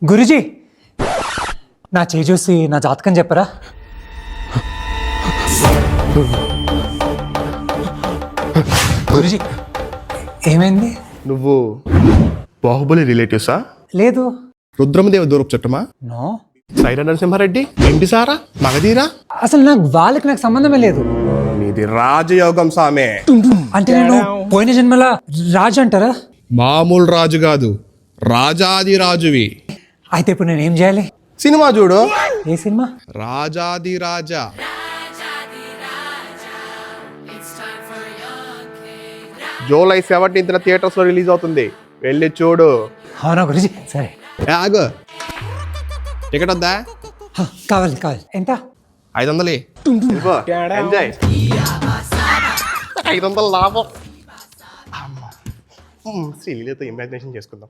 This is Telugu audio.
గురుజీ నా చేయి చూసి నా జాతకం చెప్పరా? గురుజీ ఏమైంది? నువ్వు బాహుబలి రిలేటివ్సా? లేదు. రుద్రమదేవ దూరపు చుట్టమా? నో. సైరా నరసింహారెడ్డి, ఎంటి సారా, మగధీరా? అసలు నాకు సంబంధమే లేదు. నీది రాజయోగం సామే. అంటే నేను పోయిన జన్మల రాజు అంటారా? మామూలు రాజు కాదు, రాజాది రాజువి. అయితే ఇప్పుడు నేను ఏం చేయాలి? సినిమా చూడు. ఏ సినిమా? రాజాది రాజా. జూలై 17th థియేటర్స్ లో రిలీజ్ అవుతుంది, వెళ్ళి చూడు. అవునా గురుజీ? సరే. ఆగు, టికెట్ వద్దా? కావాలి. ఎంత? 500. ఎంజాయ్. 500 లాభం. శ్రీలీలతో ఇమాజినేషన్ చేసుకుందాం.